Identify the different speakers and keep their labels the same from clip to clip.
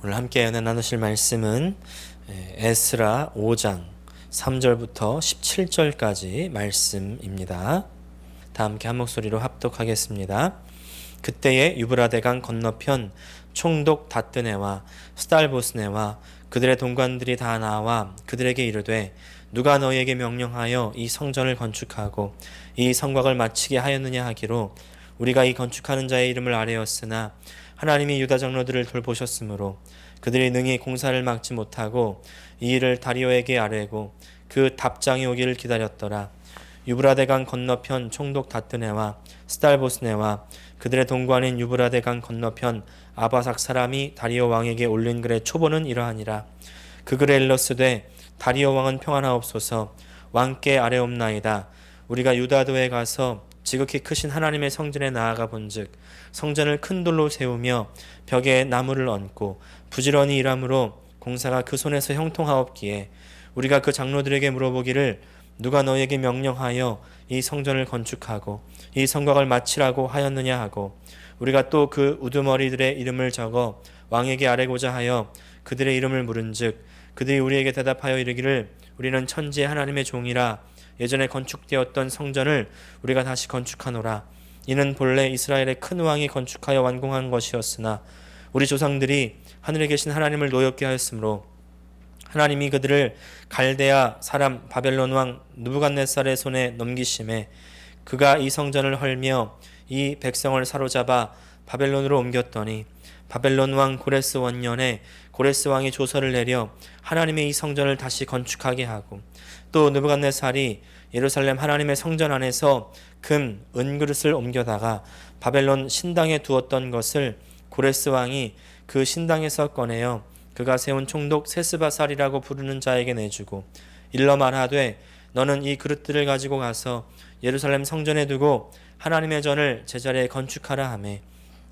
Speaker 1: 오늘 함께 은혜 나누실 말씀은 에스라 5장 3절부터 17절까지 말씀입니다. 다 함께 한 목소리로 합독하겠습니다. 그때에 유브라데강 건너편 총독 다뜨네와 스달보스네와 그들의 동관들이 다 나와 그들에게 이르되 누가 너희에게 명령하여 이 성전을 건축하고 이 성곽을 마치게 하였느냐 하기로 우리가 이 건축하는 자의 이름을 아뢰었으나 하나님이 유다 장로들을 돌보셨으므로 그들이 능히 공사를 막지 못하고 이 일을 다리오에게 아뢰고 그 답장이 오기를 기다렸더라. 유브라데강 건너편 총독 다뜨네와 스달보스네와 그들의 동관인 유브라데강 건너편 아바삭 사람이 다리오 왕에게 올린 글의 초본은 이러하니라. 그 글에 일렀으되 다리오 왕은 평안하옵소서. 왕께 아뢰옵나이다. 우리가 유다도에 가서 지극히 크신 하나님의 성전에 나아가 본즉 성전을 큰 돌로 세우며 벽에 나무를 얹고 부지런히 일함으로 공사가 그 손에서 형통하옵기에 우리가 그 장로들에게 물어보기를 누가 너에게 명령하여 이 성전을 건축하고 이 성곽을 마치라고 하였느냐 하고 우리가 또 그 우두머리들의 이름을 적어 왕에게 아뢰고자 하여 그들의 이름을 물은즉 그들이 우리에게 대답하여 이르기를 우리는 천지의 하나님의 종이라 예전에 건축되었던 성전을 우리가 다시 건축하노라. 이는 본래 이스라엘의 큰 왕이 건축하여 완공한 것이었으나 우리 조상들이 하늘에 계신 하나님을 노엽게 하였으므로 하나님이 그들을 갈대아 사람 바벨론 왕 느부갓네살의 손에 넘기심에 그가 이 성전을 헐며 이 백성을 사로잡아 바벨론으로 옮겼더니 바벨론 왕 고레스 원년에 고레스 왕이 조서를 내려 하나님의 이 성전을 다시 건축하게 하고 또 느부갓네살이 예루살렘 하나님의 성전 안에서 금, 은그릇을 옮겨다가 바벨론 신당에 두었던 것을 고레스 왕이 그 신당에서 꺼내어 그가 세운 총독 세스바살이라고 부르는 자에게 내주고 일러 말하되 너는 이 그릇들을 가지고 가서 예루살렘 성전에 두고 하나님의 전을 제자리에 건축하라 하매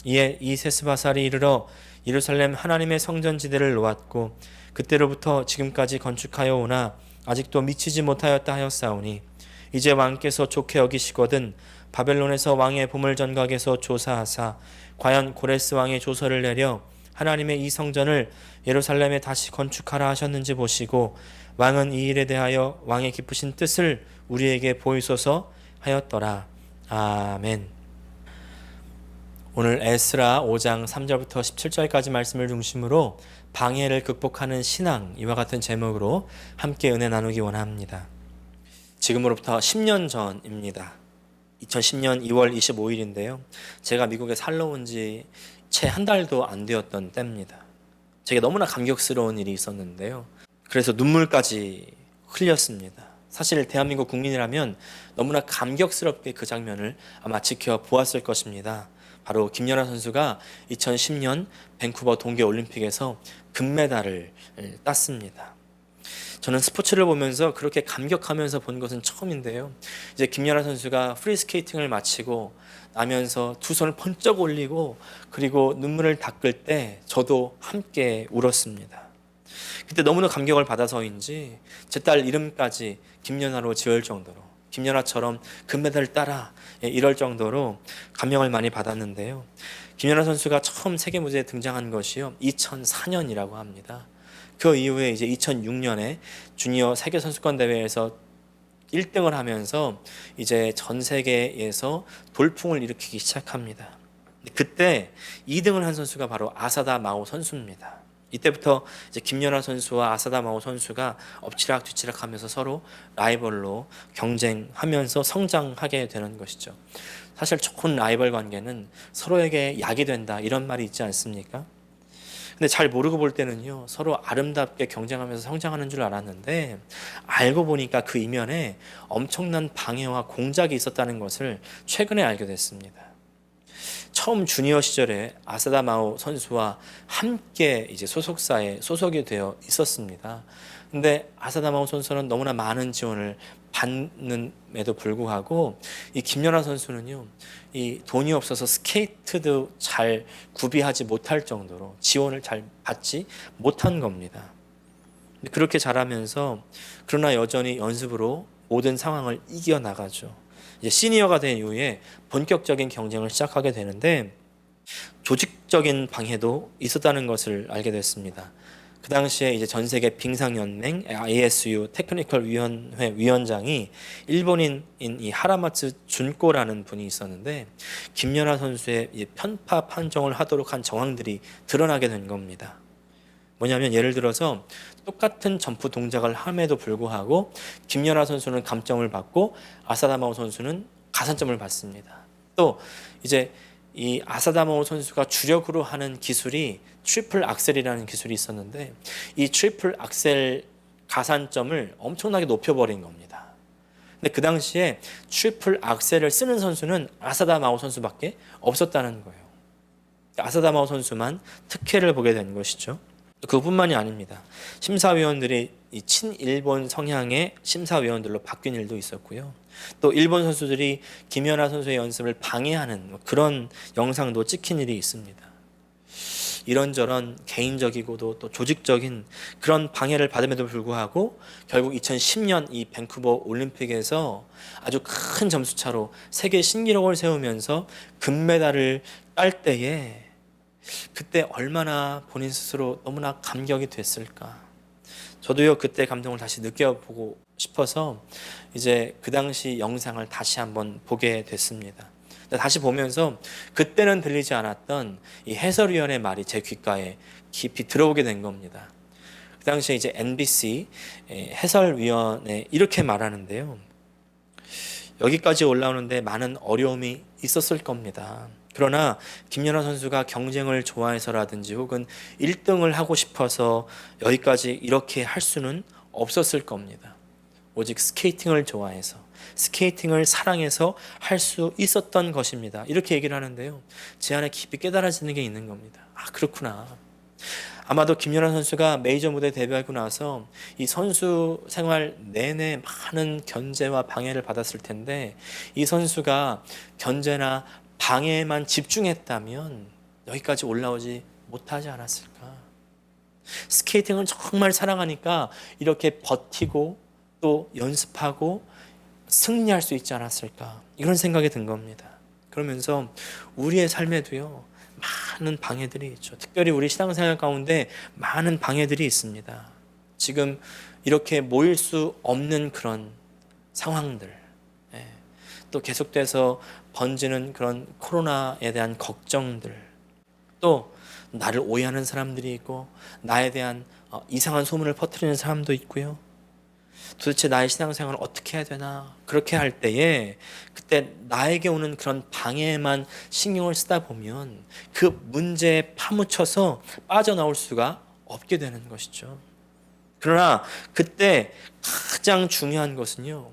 Speaker 1: 이에 이 세스바살이 이르러 예루살렘 하나님의 성전지대를 놓았고 그때로부터 지금까지 건축하여 오나 아직도 미치지 못하였다 하였사오니 이제 왕께서 좋게 여기시거든 바벨론에서 왕의 보물전각에서 조사하사 과연 고레스 왕의 조서를 내려 하나님의 이 성전을 예루살렘에 다시 건축하라 하셨는지 보시고 왕은 이 일에 대하여 왕의 깊으신 뜻을 우리에게 보이소서 하였더라. 아멘. 오늘 에스라 5장 3절부터 17절까지 말씀을 중심으로 방해를 극복하는 신앙, 이와 같은 제목으로 함께 은혜 나누기 원합니다. 지금으로부터 10년 전입니다. 2010년 2월 25일인데요. 제가 미국에 살러 온 지 채 한 달도 안 되었던 때입니다. 제게 너무나 감격스러운 일이 있었는데요. 그래서 눈물까지 흘렸습니다. 사실 대한민국 국민이라면 너무나 감격스럽게 그 장면을 아마 지켜보았을 것입니다. 바로 김연아 선수가 2010년 밴쿠버 동계올림픽에서 금메달을 땄습니다. 저는 스포츠를 보면서 그렇게 감격하면서 본 것은 처음인데요. 이제 김연아 선수가 프리스케이팅을 마치고 나면서 두 손을 번쩍 올리고 그리고 눈물을 닦을 때 저도 함께 울었습니다. 그때 너무나 감격을 받아서인지 제 딸 이름까지 김연아로 지을 정도로 김연아처럼 금메달을 따라 이럴 정도로 감명을 많이 받았는데요. 김연아 선수가 처음 세계 무대에 등장한 것이요 2004년이라고 합니다. 그 이후에 이제 2006년에 주니어 세계 선수권 대회에서 1등을 하면서 이제 전 세계에서 돌풍을 일으키기 시작합니다. 그때 2등을 한 선수가 바로 아사다 마오 선수입니다. 이때부터 이제 김연아 선수와 아사다 마오 선수가 엎치락 뒤치락 하면서 서로 라이벌로 경쟁하면서 성장하게 되는 것이죠. 사실 좋은 라이벌 관계는 서로에게 약이 된다 이런 말이 있지 않습니까? 근데 잘 모르고 볼 때는요, 서로 아름답게 경쟁하면서 성장하는 줄 알았는데 알고 보니까 그 이면에 엄청난 방해와 공작이 있었다는 것을 최근에 알게 됐습니다. 처음 주니어 시절에 아사다 마오 선수와 함께 이제 소속사에 소속이 되어 있었습니다. 근데 아사다 마오 선수는 너무나 많은 지원을 받는에도 불구하고 이 김연아 선수는요, 이 돈이 없어서 스케이트도 잘 구비하지 못할 정도로 지원을 잘 받지 못한 겁니다. 그렇게 잘하면서 그러나 여전히 연습으로 모든 상황을 이겨나가죠. 이제 시니어가 된 이후에 본격적인 경쟁을 시작하게 되는데 조직적인 방해도 있었다는 것을 알게 됐습니다. 그 당시에 이제 전 세계 빙상연맹 ASU 테크니컬 위원회 위원장이 일본인 이 하라마츠 준코라는 분이 있었는데 김연아 선수의 편파 판정을 하도록 한 정황들이 드러나게 된 겁니다. 뭐냐면 예를 들어서 똑같은 점프 동작을 함에도 불구하고 김연아 선수는 감점을 받고 아사다마오 선수는 가산점을 받습니다. 또 이제 이 아사다마오 선수가 주력으로 하는 기술이 트리플 악셀이라는 기술이 있었는데 이 트리플 악셀 가산점을 엄청나게 높여버린 겁니다. 근데 그 당시에 트리플 악셀을 쓰는 선수는 아사다마오 선수밖에 없었다는 거예요. 아사다마오 선수만 특혜를 보게 된 것이죠. 그뿐만이 아닙니다. 심사위원들이 이 친일본 성향의 심사위원들로 바뀐 일도 있었고요. 또 일본 선수들이 김연아 선수의 연습을 방해하는 그런 영상도 찍힌 일이 있습니다. 이런저런 개인적이고도 또 조직적인 그런 방해를 받음에도 불구하고 결국 2010년 이 밴쿠버 올림픽에서 아주 큰 점수차로 세계 신기록을 세우면서 금메달을 딸 때에 그때 얼마나 본인 스스로 너무나 감격이 됐을까. 저도요 그때 감동을 다시 느껴보고 싶어서 이제 그 당시 영상을 다시 한번 보게 됐습니다. 다시 보면서 그때는 들리지 않았던 이 해설위원의 말이 제 귓가에 깊이 들어오게 된 겁니다. 그 당시에 이제 NBC 해설위원회 이렇게 말하는데요. 여기까지 올라오는데 많은 어려움이 있었을 겁니다. 그러나 김연아 선수가 경쟁을 좋아해서라든지 혹은 1등을 하고 싶어서 여기까지 이렇게 할 수는 없었을 겁니다. 오직 스케이팅을 좋아해서 스케이팅을 사랑해서 할 수 있었던 것입니다. 이렇게 얘기를 하는데요. 제 안에 깊이 깨달아지는 게 있는 겁니다. 아, 그렇구나. 아마도 김연아 선수가 메이저 무대 데뷔하고 나서 이 선수 생활 내내 많은 견제와 방해를 받았을 텐데 이 선수가 견제나 방해에만 집중했다면 여기까지 올라오지 못하지 않았을까. 스케이팅을 정말 사랑하니까 이렇게 버티고 또 연습하고 승리할 수 있지 않았을까. 이런 생각이 든 겁니다. 그러면서 우리의 삶에도요 많은 방해들이 있죠. 특별히 우리 신앙생활 가운데 많은 방해들이 있습니다. 지금 이렇게 모일 수 없는 그런 상황들, 또 계속돼서 번지는 그런 코로나에 대한 걱정들, 또 나를 오해하는 사람들이 있고 나에 대한 이상한 소문을 퍼뜨리는 사람도 있고요. 도대체 나의 신앙생활을 어떻게 해야 되나 그렇게 할 때에 그때 나에게 오는 그런 방해에만 신경을 쓰다 보면 그 문제에 파묻혀서 빠져나올 수가 없게 되는 것이죠. 그러나 그때 가장 중요한 것은요,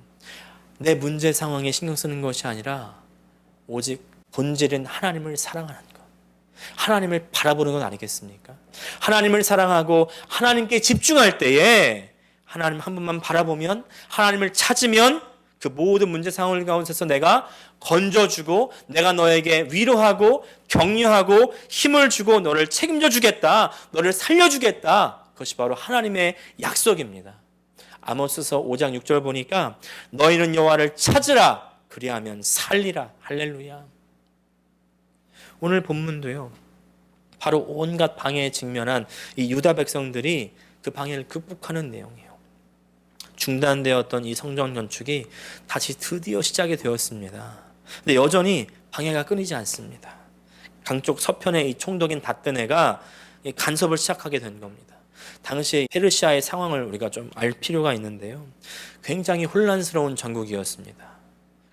Speaker 1: 내 문제 상황에 신경 쓰는 것이 아니라 오직 본질은 하나님을 사랑하는 것, 하나님을 바라보는 것 아니겠습니까? 하나님을 사랑하고 하나님께 집중할 때에 하나님 한 분만 바라보면, 하나님을 찾으면 그 모든 문제 상황 가운데서 내가 건져주고 내가 너에게 위로하고 격려하고 힘을 주고 너를 책임져 주겠다, 너를 살려주겠다. 그것이 바로 하나님의 약속입니다. 아모스서 5장 6절 보니까 너희는 여호와를 찾으라 그리하면 살리라. 할렐루야. 오늘 본문도요 바로 온갖 방해에 직면한 이 유다 백성들이 그 방해를 극복하는 내용이에요. 중단되었던 이 성전 건축이 다시 드디어 시작이 되었습니다. 근데 여전히 방해가 끊이지 않습니다. 강쪽 서편의 이 총독인 다뜨네가 간섭을 시작하게 된 겁니다. 당시 페르시아의 상황을 우리가 좀 알 필요가 있는데요. 굉장히 혼란스러운 전국이었습니다.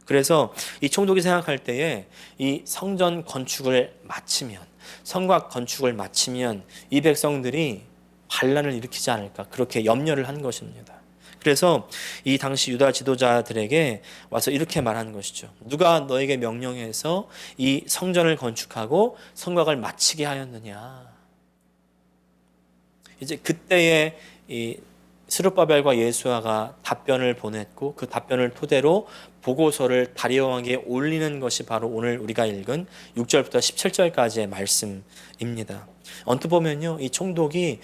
Speaker 1: 그래서 이 총독이 생각할 때에 이 성전 건축을 마치면, 성곽 건축을 마치면 이 백성들이 반란을 일으키지 않을까, 그렇게 염려를 한 것입니다. 그래서 이 당시 유다 지도자들에게 와서 이렇게 말하는 것이죠. 누가 너에게 명령해서 이 성전을 건축하고 성곽을 마치게 하였느냐. 이제 그때에 이 스룹바벨과 예수아가 답변을 보냈고 그 답변을 토대로 보고서를 다리오 왕에게 올리는 것이 바로 오늘 우리가 읽은 6절부터 17절까지의 말씀입니다. 언뜻 보면요, 이 총독이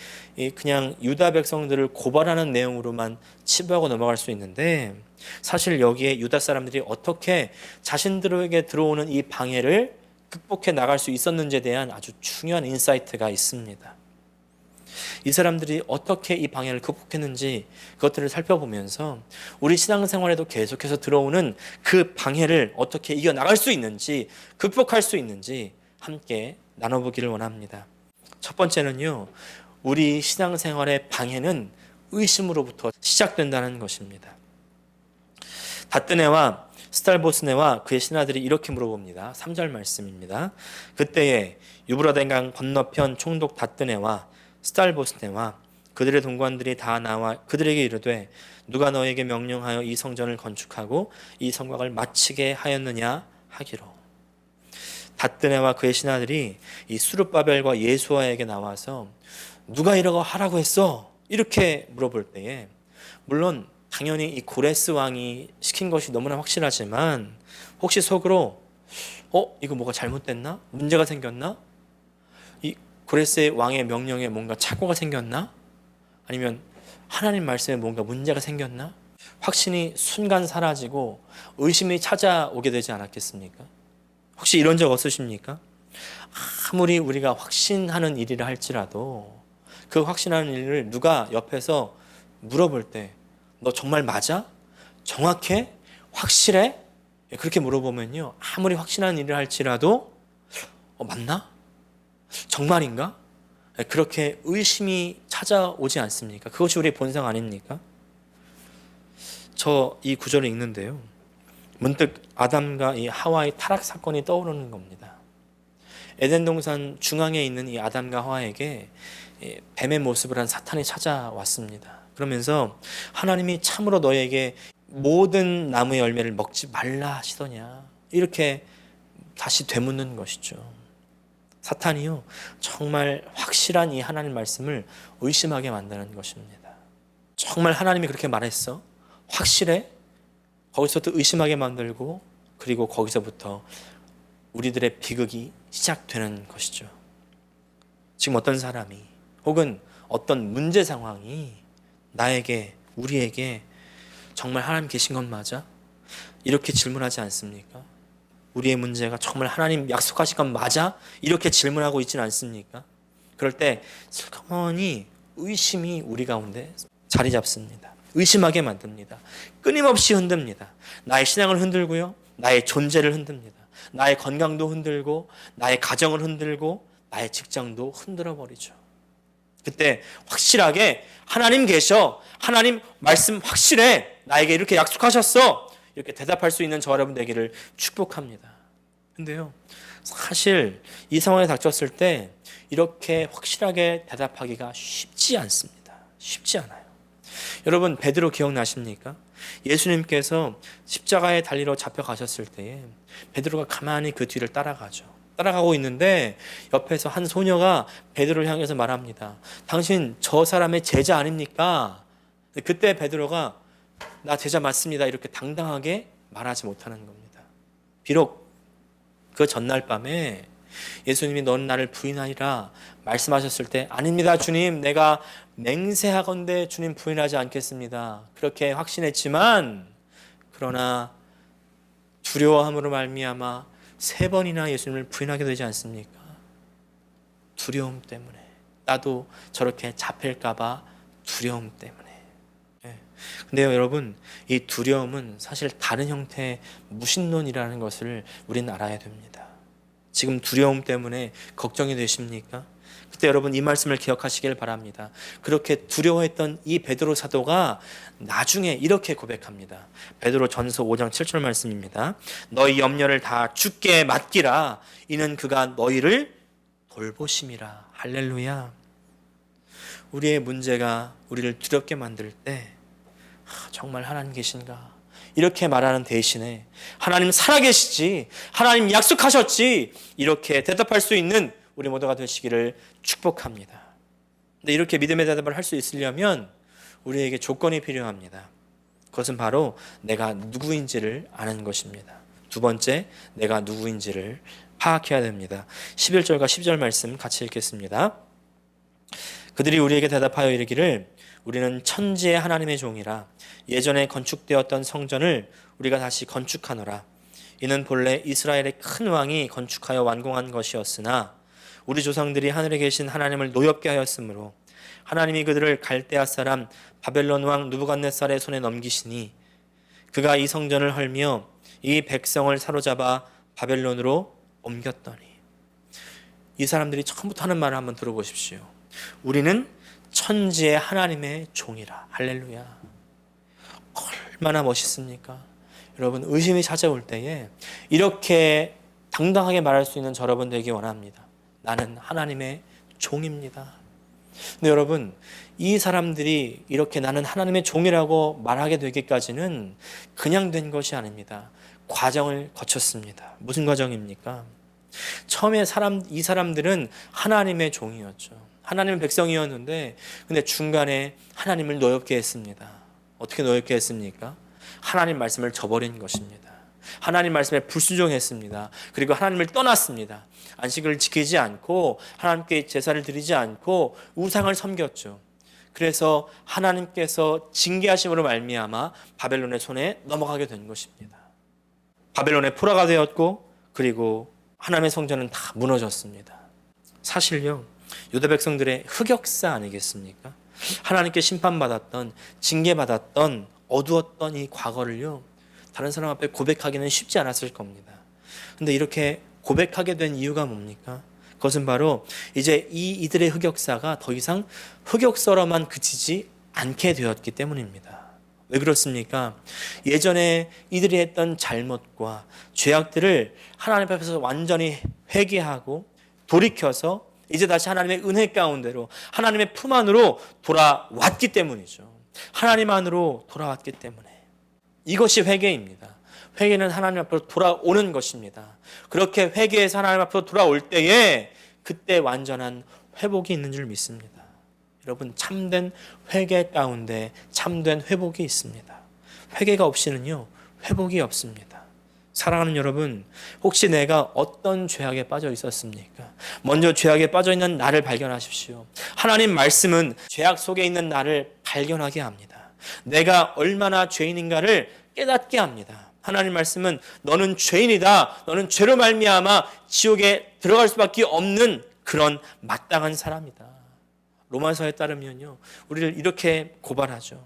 Speaker 1: 그냥 유다 백성들을 고발하는 내용으로만 치부하고 넘어갈 수 있는데, 사실 여기에 유다 사람들이 어떻게 자신들에게 들어오는 이 방해를 극복해 나갈 수 있었는지에 대한 아주 중요한 인사이트가 있습니다. 이 사람들이 어떻게 이 방해를 극복했는지 그것들을 살펴보면서 우리 신앙생활에도 계속해서 들어오는 그 방해를 어떻게 이겨나갈 수 있는지, 극복할 수 있는지 함께 나눠보기를 원합니다. 첫 번째는요, 우리 신앙생활의 방해는 의심으로부터 시작된다는 것입니다. 다뜨네와 스탈보스네와 그의 신하들이 이렇게 물어봅니다. 3절 말씀입니다. 그때에 유브라데강 건너편 총독 다뜨네와 스탈보스네와 그들의 동관들이 다 나와 그들에게 이르되 누가 너에게 명령하여 이 성전을 건축하고 이 성곽을 마치게 하였느냐 하기로. 다뜨네와 그의 신하들이 이 수룹바벨과 예수아에게 나와서 누가 이러고 하라고 했어? 이렇게 물어볼 때에, 물론 당연히 이 고레스 왕이 시킨 것이 너무나 확실하지만 혹시 속으로 이거 뭐가 잘못됐나? 문제가 생겼나? 이 고레스 왕의 명령에 뭔가 착오가 생겼나? 아니면 하나님 말씀에 뭔가 문제가 생겼나? 확신이 순간 사라지고 의심이 찾아오게 되지 않았겠습니까? 혹시 이런 적 없으십니까? 아무리 우리가 확신하는 일이라 할지라도 그 확신하는 일을 누가 옆에서 물어볼 때 너 정말 맞아? 정확해? 확실해? 그렇게 물어보면요, 아무리 확신하는 일을 할지라도 맞나? 정말인가? 그렇게 의심이 찾아오지 않습니까? 그것이 우리의 본성 아닙니까? 저 이 구절을 읽는데요, 문득 아담과 이 하와의 타락 사건이 떠오르는 겁니다. 에덴 동산 중앙에 있는 이 아담과 하와에게 뱀의 모습을 한 사탄이 찾아왔습니다. 그러면서 하나님이 참으로 너에게 모든 나무의 열매를 먹지 말라 하시더냐, 이렇게 다시 되묻는 것이죠. 사탄이요, 정말 확실한 이 하나님 말씀을 의심하게 만드는 것입니다. 정말 하나님이 그렇게 말했어? 확실해? 거기서부터 의심하게 만들고, 그리고 거기서부터 우리들의 비극이 시작되는 것이죠. 지금 어떤 사람이 혹은 어떤 문제 상황이 나에게, 우리에게 정말 하나님 계신 건 맞아? 이렇게 질문하지 않습니까? 우리의 문제가 정말 하나님 약속하신 건 맞아? 이렇게 질문하고 있지는 않습니까? 그럴 때 슬그머니 의심이 우리 가운데 자리 잡습니다. 의심하게 만듭니다. 끊임없이 흔듭니다. 나의 신앙을 흔들고요, 나의 존재를 흔듭니다. 나의 건강도 흔들고, 나의 가정을 흔들고, 나의 직장도 흔들어 버리죠. 그때 확실하게 하나님 계셔, 하나님 말씀 확실해, 나에게 이렇게 약속하셨어, 이렇게 대답할 수 있는 저 여러분 되기를 축복합니다. 근데요, 사실 이 상황에 닥쳤을 때 이렇게 확실하게 대답하기가 쉽지 않습니다. 쉽지 않아요. 여러분, 베드로 기억나십니까? 예수님께서 십자가에 달리러 잡혀가셨을 때에 베드로가 가만히 그 뒤를 따라가고 있는데 옆에서 한 소녀가 베드로를 향해서 말합니다. 당신 저 사람의 제자 아닙니까? 그때 베드로가 나 제자 맞습니다, 이렇게 당당하게 말하지 못하는 겁니다. 비록 그 전날 밤에 예수님이 너는 나를 부인하리라 말씀하셨을 때 아닙니다 주님, 내가 맹세하건대 주님 부인하지 않겠습니다, 그렇게 확신했지만, 그러나 두려워함으로 말미암아 3번이나 예수님을 부인하게 되지 않습니까? 두려움 때문에, 나도 저렇게 잡힐까봐 두려움 때문에. 근데요 여러분, 이 두려움은 사실 다른 형태의 무신론이라는 것을 우리는 알아야 됩니다. 지금 두려움 때문에 걱정이 되십니까? 그때 여러분 이 말씀을 기억하시길 바랍니다. 그렇게 두려워했던 이 베드로 사도가 나중에 이렇게 고백합니다. 베드로 전서 5장 7절 말씀입니다. 너희 염려를 다 주께 맡기라, 이는 그가 너희를 돌보심이라. 할렐루야. 우리의 문제가 우리를 두렵게 만들 때 정말 하나님 계신가? 이렇게 말하는 대신에 하나님 살아계시지, 하나님 약속하셨지, 이렇게 대답할 수 있는 우리 모두가 되시기를 축복합니다. 근데 이렇게 믿음의 대답을 할 수 있으려면 우리에게 조건이 필요합니다. 그것은 바로 내가 누구인지를 아는 것입니다. 두 번째, 내가 누구인지를 파악해야 됩니다. 11절과 10절 말씀 같이 읽겠습니다. 그들이 우리에게 대답하여 이르기를 우리는 천지의 하나님의 종이라 예전에 건축되었던 성전을 우리가 다시 건축하노라. 이는 본래 이스라엘의 큰 왕이 건축하여 완공한 것이었으나 우리 조상들이 하늘에 계신 하나님을 노엽게 하였으므로 하나님이 그들을 갈대아 사람 바벨론 왕 느부갓네살의 손에 넘기시니 그가 이 성전을 헐며 이 백성을 사로잡아 바벨론으로 옮겼더니. 이 사람들이 처음부터 하는 말을 한번 들어보십시오. 우리는 천지의 하나님의 종이라. 할렐루야. 얼마나 멋있습니까? 여러분, 의심이 찾아올 때에 이렇게 당당하게 말할 수 있는 여러분 되기 원합니다. 나는 하나님의 종입니다. 근데 여러분, 이 사람들이 이렇게 나는 하나님의 종이라고 말하게 되기까지는 그냥 된 것이 아닙니다. 과정을 거쳤습니다. 무슨 과정입니까? 처음에 이 사람들은 하나님의 종이었죠. 하나님의 백성이었는데, 근데 중간에 하나님을 노엽게 했습니다. 어떻게 노엽게 했습니까? 하나님 말씀을 저버린 것입니다. 하나님 말씀에 불순종했습니다. 그리고 하나님을 떠났습니다. 안식을 지키지 않고 하나님께 제사를 드리지 않고 우상을 섬겼죠. 그래서 하나님께서 징계하심으로 말미암아 바벨론의 손에 넘어가게 된 것입니다. 바벨론의 포로가 되었고, 그리고 하나님의 성전은 다 무너졌습니다. 사실요, 유다 백성들의 흑역사 아니겠습니까? 하나님께 심판받았던, 징계받았던, 어두웠던 이 과거를요, 다른 사람 앞에 고백하기는 쉽지 않았을 겁니다. 근데 이렇게 고백하게 된 이유가 뭡니까? 그것은 바로 이제 이들의 흑역사가 더 이상 흑역사로만 그치지 않게 되었기 때문입니다. 왜 그렇습니까? 예전에 이들이 했던 잘못과 죄악들을 하나님 앞에서 완전히 회개하고 돌이켜서 이제 다시 하나님의 은혜 가운데로, 하나님의 품 안으로 돌아왔기 때문이죠. 하나님 안으로 돌아왔기 때문에. 이것이 회개입니다. 회개는 하나님 앞으로 돌아오는 것입니다. 그렇게 회개해서 하나님 앞으로 돌아올 때에 그때 완전한 회복이 있는 줄 믿습니다. 여러분, 참된 회개 가운데 참된 회복이 있습니다. 회개가 없이는요, 회복이 없습니다. 사랑하는 여러분, 혹시 내가 어떤 죄악에 빠져 있었습니까? 먼저 죄악에 빠져 있는 나를 발견하십시오. 하나님 말씀은 죄악 속에 있는 나를 발견하게 합니다. 내가 얼마나 죄인인가를 깨닫게 합니다. 하나님 말씀은 너는 죄인이다. 너는 죄로 말미암아 지옥에 들어갈 수밖에 없는 그런 마땅한 사람이다. 로마서에 따르면요, 우리를 이렇게 고발하죠.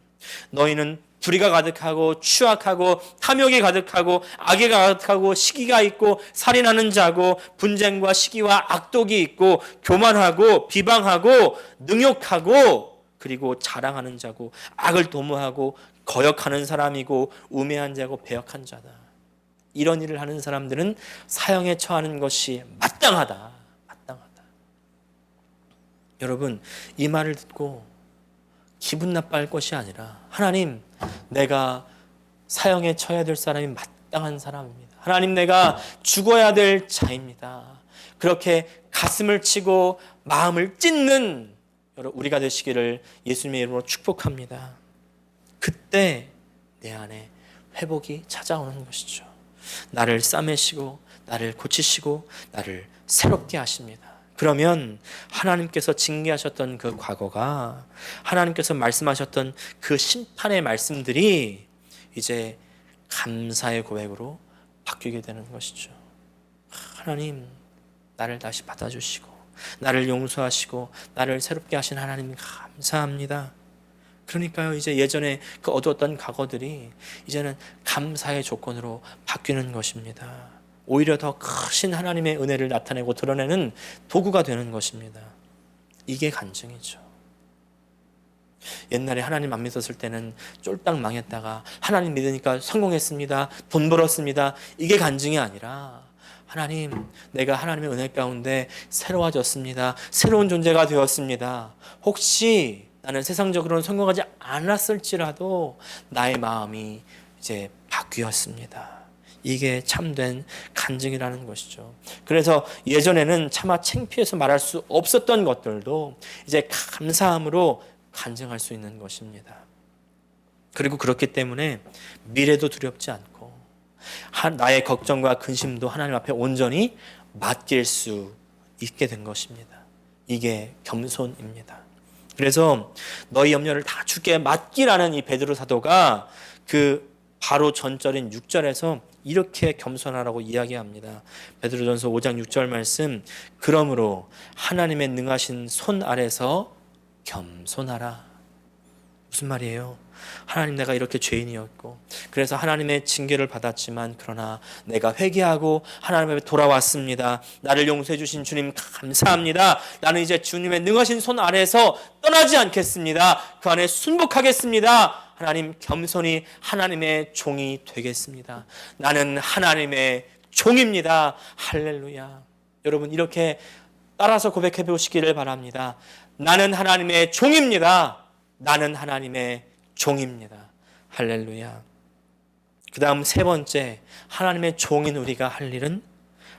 Speaker 1: 너희는 불의가 가득하고 추악하고 탐욕이 가득하고 악이 가득하고 시기가 있고 살인하는 자고 분쟁과 시기와 악독이 있고 교만하고 비방하고 능욕하고 그리고 자랑하는 자고 악을 도모하고 거역하는 사람이고 우매한 자고 배역한 자다. 이런 일을 하는 사람들은 사형에 처하는 것이 마땅하다. 마땅하다. 여러분, 이 말을 듣고 기분 나빠할 것이 아니라, 하나님, 내가 사형에 처해야 될 사람이 마땅한 사람입니다. 하나님, 내가 죽어야 될 자입니다. 그렇게 가슴을 치고 마음을 찢는 우리가 되시기를 예수님의 이름으로 축복합니다. 그때 내 안에 회복이 찾아오는 것이죠. 나를 싸매시고 나를 고치시고 나를 새롭게 하십니다. 그러면 하나님께서 징계하셨던 그 과거가, 하나님께서 말씀하셨던 그 심판의 말씀들이 이제 감사의 고백으로 바뀌게 되는 것이죠. 하나님, 나를 다시 받아주시고 나를 용서하시고 나를 새롭게 하신 하나님 감사합니다. 그러니까요, 이제 예전에 그 어두웠던 과거들이 이제는 감사의 조건으로 바뀌는 것입니다. 오히려 더 크신 하나님의 은혜를 나타내고 드러내는 도구가 되는 것입니다. 이게 간증이죠. 옛날에 하나님 안 믿었을 때는 쫄딱 망했다가 하나님 믿으니까 성공했습니다. 돈 벌었습니다. 이게 간증이 아니라, 하나님, 내가 하나님의 은혜 가운데 새로워졌습니다. 새로운 존재가 되었습니다. 혹시 나는 세상적으로는 성공하지 않았을지라도 나의 마음이 이제 바뀌었습니다. 이게 참된 간증이라는 것이죠. 그래서 예전에는 차마 창피해서 말할 수 없었던 것들도 이제 감사함으로 간증할 수 있는 것입니다. 그리고 그렇기 때문에 미래도 두렵지 않고 나의 걱정과 근심도 하나님 앞에 온전히 맡길 수 있게 된 것입니다. 이게 겸손입니다. 그래서 너희 염려를 다 주께 맡기라는 이 베드로 사도가 그 바로 전절인 6절에서 이렇게 겸손하라고 이야기합니다. 베드로전서 5장 6절 말씀, 그러므로 하나님의 능하신 손 아래서 겸손하라. 무슨 말이에요? 하나님, 내가 이렇게 죄인이었고 그래서 하나님의 징계를 받았지만 그러나 내가 회개하고 하나님 앞에 돌아왔습니다. 나를 용서해 주신 주님 감사합니다. 나는 이제 주님의 능하신 손 아래에서 떠나지 않겠습니다. 그 안에 순복하겠습니다. 하나님, 겸손히 하나님의 종이 되겠습니다. 나는 하나님의 종입니다. 할렐루야. 여러분, 이렇게 따라서 고백해 보시기를 바랍니다. 나는 하나님의 종입니다. 나는 하나님의 종입니다. 할렐루야. 그 다음 세 번째, 하나님의 종인 우리가 할 일은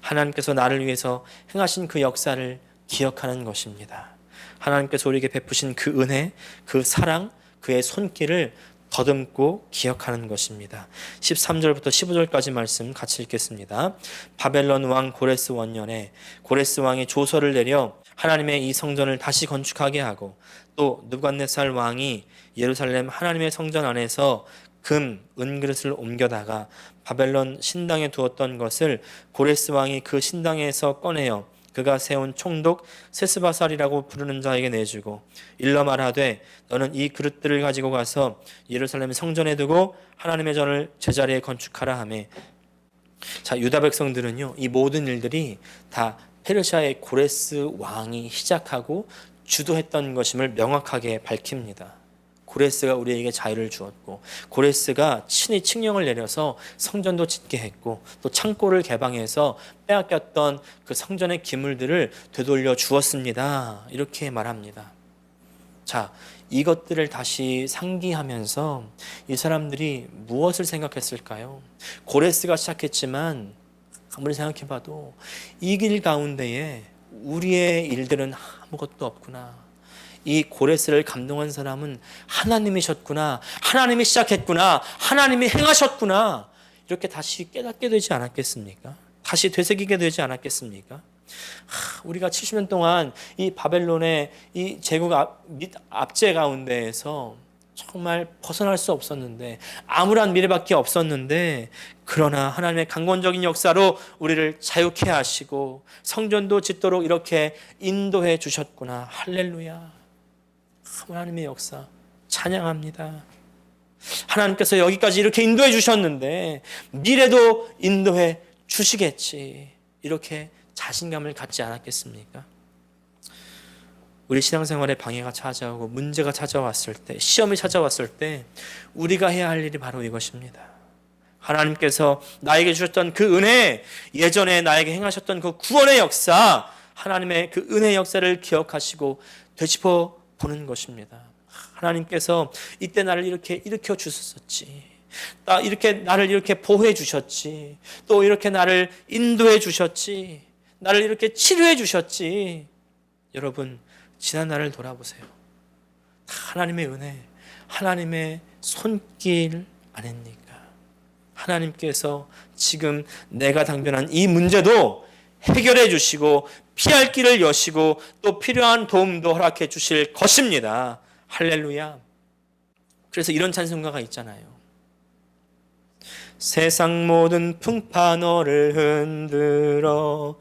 Speaker 1: 하나님께서 나를 위해서 행하신 그 역사를 기억하는 것입니다. 하나님께서 우리에게 베푸신 그 은혜, 그 사랑, 그의 손길을 더듬고 기억하는 것입니다. 13절부터 15절까지 말씀 같이 읽겠습니다. 바벨론 왕 고레스 원년에 고레스 왕이 조서를 내려 하나님의 이 성전을 다시 건축하게 하고, 또 느부갓네살 왕이 예루살렘 하나님의 성전 안에서 금, 은그릇을 옮겨다가 바벨론 신당에 두었던 것을 고레스 왕이 그 신당에서 꺼내어 그가 세운 총독 세스바살이라고 부르는 자에게 내주고 일러 말하되, 너는 이 그릇들을 가지고 가서 예루살렘 성전에 두고 하나님의 전을 제자리에 건축하라 하매, 자, 유다 백성들은요, 이 모든 일들이 다 페르시아의 고레스 왕이 시작하고 주도했던 것임을 명확하게 밝힙니다. 고레스가 우리에게 자유를 주었고, 고레스가 친히 칙령을 내려서 성전도 짓게 했고, 또 창고를 개방해서 빼앗겼던 그 성전의 기물들을 되돌려 주었습니다. 이렇게 말합니다. 자, 이것들을 다시 상기하면서 이 사람들이 무엇을 생각했을까요? 고레스가 시작했지만 아무리 생각해봐도 이 길 가운데에 우리의 일들은 아무것도 없구나. 이 고레스를 감동한 사람은 하나님이셨구나. 하나님이 시작했구나. 하나님이 행하셨구나. 이렇게 다시 깨닫게 되지 않았겠습니까? 다시 되새기게 되지 않았겠습니까? 우리가 70년 동안 이 바벨론의 이 제국 압제 가운데에서 정말 벗어날 수 없었는데, 암울한 미래밖에 없었는데, 그러나 하나님의 강권적인 역사로 우리를 자유케 하시고 성전도 짓도록 이렇게 인도해 주셨구나. 할렐루야. 하나님의 역사 찬양합니다. 하나님께서 여기까지 이렇게 인도해 주셨는데 미래도 인도해 주시겠지. 이렇게 자신감을 갖지 않았겠습니까? 우리 신앙생활에 방해가 찾아오고 문제가 찾아왔을 때, 시험이 찾아왔을 때 우리가 해야 할 일이 바로 이것입니다. 하나님께서 나에게 주셨던 그 은혜, 예전에 나에게 행하셨던 그 구원의 역사, 하나님의 그 은혜의 역사를 기억하시고 되짚어 보는 것입니다. 하나님께서 이때 나를 이렇게 일으켜 주셨었지, 이렇게 나를 이렇게 보호해 주셨지, 또 이렇게 나를 인도해 주셨지, 나를 이렇게 치료해 주셨지. 여러분, 지난 날을 돌아보세요. 하나님의 은혜, 하나님의 손길 아닙니까? 하나님께서 지금 내가 당면한 이 문제도 해결해 주시고 피할 길을 여시고 또 필요한 도움도 허락해 주실 것입니다. 할렐루야. 그래서 이런 찬송가가 있잖아요. 세상 모든 풍파 너를 흔들어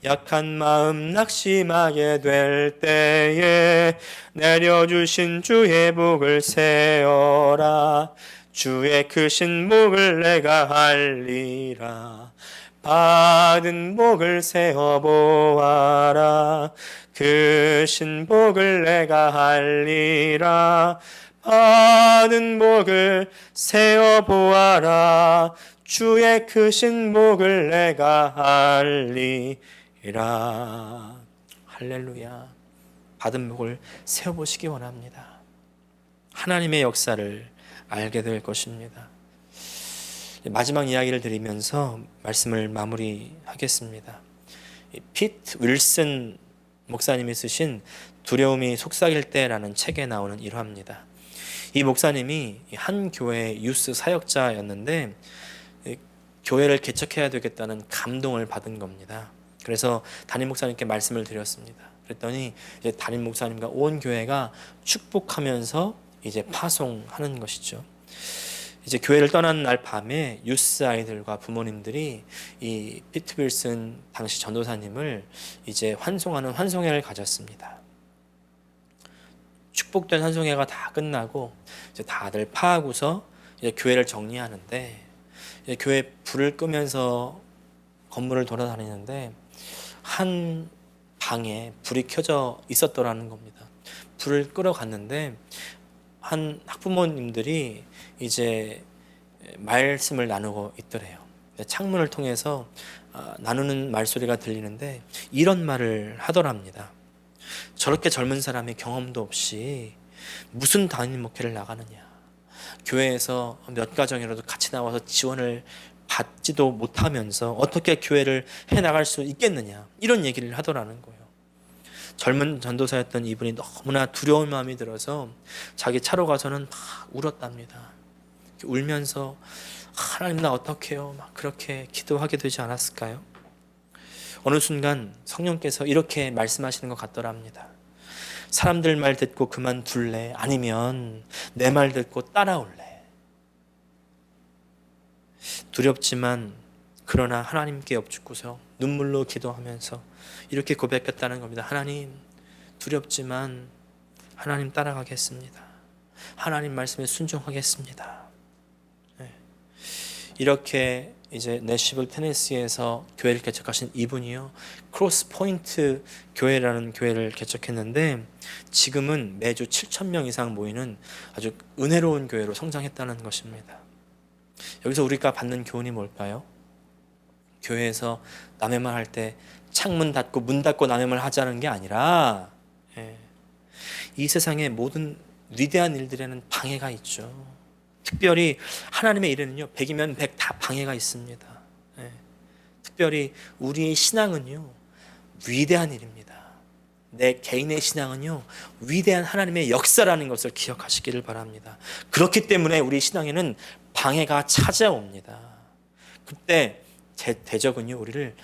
Speaker 1: 약한 마음 낙심하게 될 때에 내려주신 주의 복을 세어라. 주의 크신 복을 내가 알리라. 받은 복을 세어보아라. 크신 복을 내가 알리라. 받은 복을 세어보아라. 주의 크신 복을 내가 알리라. 할렐루야. 받은 복을 세어보시기 원합니다. 하나님의 역사를 알게 될 것입니다. 마지막 이야기를 드리면서 말씀을 마무리하겠습니다. 피트 윌슨 목사님이 쓰신 두려움이 속삭일 때라는 책에 나오는 일화입니다. 이 목사님이 한 교회의 유스 사역자였는데 교회를 개척해야 되겠다는 감동을 받은 겁니다. 그래서 담임 목사님께 말씀을 드렸습니다. 그랬더니 이제 담임 목사님과 온 교회가 축복하면서 이제 파송하는 것이죠. 이제 교회를 떠나는 날 밤에 유스 아이들과 부모님들이 이 피트 윌슨 당시 전도사님을 이제 환송하는 환송회를 가졌습니다. 축복된 환송회가 다 끝나고 이제 다들 파하고서 이제 교회를 정리하는데, 이제 교회 불을 끄면서 건물을 돌아다니는데 한 방에 불이 켜져 있었더라는 겁니다. 불을 끄러 갔는데 한 학부모님들이 이제 말씀을 나누고 있더래요. 창문을 통해서 나누는 말소리가 들리는데 이런 말을 하더랍니다. 저렇게 젊은 사람이 경험도 없이 무슨 담임 목회를 나가느냐, 교회에서 몇 가정이라도 같이 나와서 지원을 받지도 못하면서 어떻게 교회를 해나갈 수 있겠느냐, 이런 얘기를 하더라는 거예요. 젊은 전도사였던 이분이 너무나 두려운 마음이 들어서 자기 차로 가서는 막 울었답니다. 울면서 하나님 나 어떡해요, 막 그렇게 기도하게 되지 않았을까요? 어느 순간 성령께서 이렇게 말씀하시는 것 같더랍니다. 사람들 말 듣고 그만둘래? 아니면 내 말 듣고 따라올래? 두렵지만 그러나 하나님께 엎죽고서 눈물로 기도하면서 이렇게 고백했다는 겁니다. 하나님, 두렵지만 하나님 따라가겠습니다. 하나님 말씀에 순종하겠습니다. 이렇게 이제 내시빌 테네시에서 교회를 개척하신 이분이요, 크로스 포인트 교회라는 교회를 개척했는데 지금은 매주 7,000명 이상 모이는 아주 은혜로운 교회로 성장했다는 것입니다. 여기서 우리가 받는 교훈이 뭘까요? 교회에서 남의 말 할 때 창문 닫고 문 닫고 남의 말 하자는 게 아니라, 이 세상의 모든 위대한 일들에는 방해가 있죠. 특별히 하나님의 일에는요, 100이면 100 다 방해가 있습니다. 특별히 우리의 신앙은요, 위대한 일입니다. 내 개인의 신앙은요, 위대한 하나님의 역사라는 것을 기억하시기를 바랍니다. 그렇기 때문에 우리 신앙에는 방해가 찾아옵니다. 그때 대적은요, 우리를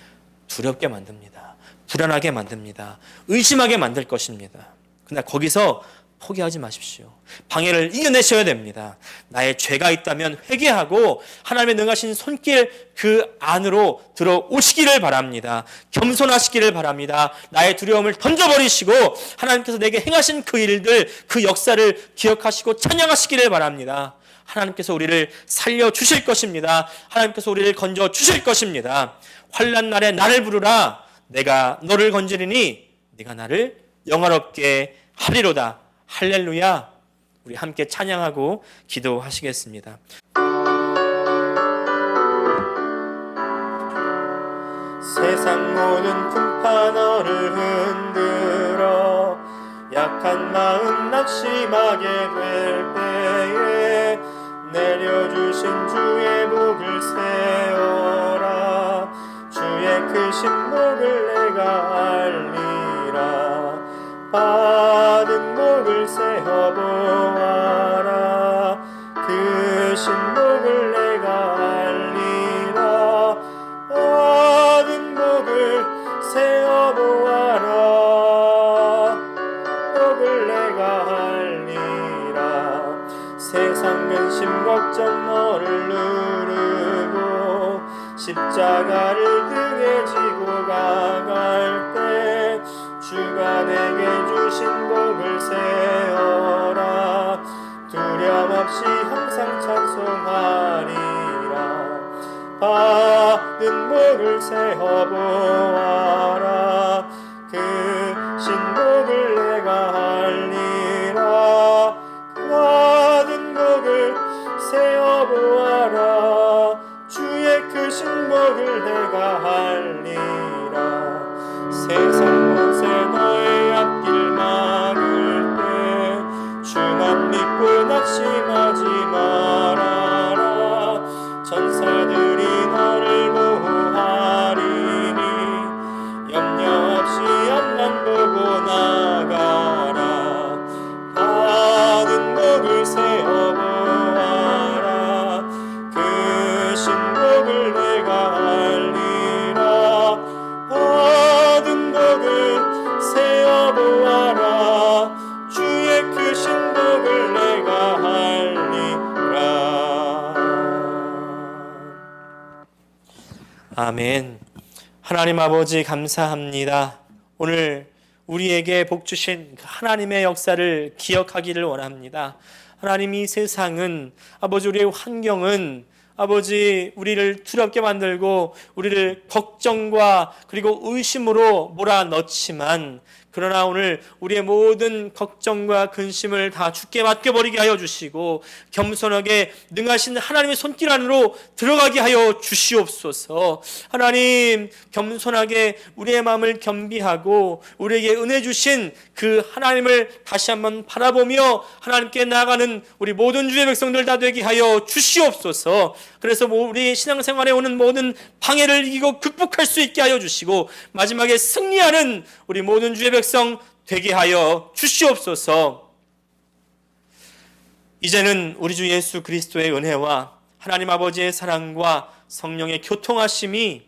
Speaker 1: 두렵게 만듭니다. 불안하게 만듭니다. 의심하게 만들 것입니다. 그러나 거기서 포기하지 마십시오. 방해를 이겨내셔야 됩니다. 나의 죄가 있다면 회개하고 하나님의 능하신 손길 그 안으로 들어오시기를 바랍니다. 겸손하시기를 바랍니다. 나의 두려움을 던져버리시고 하나님께서 내게 행하신 그 일들, 그 역사를 기억하시고 찬양하시기를 바랍니다. 하나님께서 우리를 살려주실 것입니다. 하나님께서 우리를 건져주실 것입니다. 환난 날에 나를 부르라. 내가 너를 건지리니 네가 나를 영화롭게 하리로다. 할렐루야. 우리 함께 찬양하고 기도하시겠습니다. 세상 모든 풍파 너를 흔들어 약한 마음 낙심하게 될 때에 내려주신 주의 복을 세워라. 주의 크신 복을 내가 알리라. 받은 복을 세어보아라. 크신 복을 내가 알리라. 받은 복을 세어보아라. 복을 내가 알리라. 세상 근심 걱정 너를 누르고 십자가를 등에 지고 가갈 때 주가 내게 주신 복을 세어라. 두려움 없이 항상 찬송하리라. 받은 복을 세어보아라. 크신 복을 내가 알리라. 받은 복을 세어보아라. 주의 크신 복을 내가 알리라. 세상 곳에 너의 앞길 막을 때 주만 믿고 낙심하지 말아라. 천사들이 너를 보호하리니 아멘. 하나님 아버지 감사합니다. 오늘 우리에게 복 주신 하나님의 역사를 기억하기를 원합니다. 하나님, 이 세상은 아버지, 우리의 환경은 아버지 우리를 두렵게 만들고 우리를 걱정과 그리고 의심으로 몰아넣지만, 그러나 오늘 우리의 모든 걱정과 근심을 다 주께 맡겨버리게 하여 주시고 겸손하게 능하신 하나님의 손길 안으로 들어가게 하여 주시옵소서. 하나님, 겸손하게 우리의 마음을 겸비하고 우리에게 은혜 주신 그 하나님을 다시 한번 바라보며 하나님께 나아가는 우리 모든 주의 백성들 다 되게 하여 주시옵소서. 그래서 우리 신앙생활에 오는 모든 방해를 이기고 극복할 수 있게 하여 주시고 마지막에 승리하는 우리 모든 주의 백성 되게 하여 주시옵소서. 이제는 우리 주 예수 그리스도의 은혜와 하나님 아버지의 사랑과 성령의 교통하심이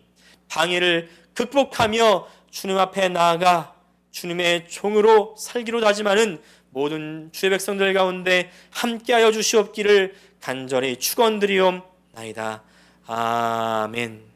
Speaker 1: 방해를 극복하며 주님 앞에 나아가 주님의 종으로 살기로 다짐하는 모든 주의 백성들 가운데 함께하여 주시옵기를 간절히 축원드리옵나이다. 아멘.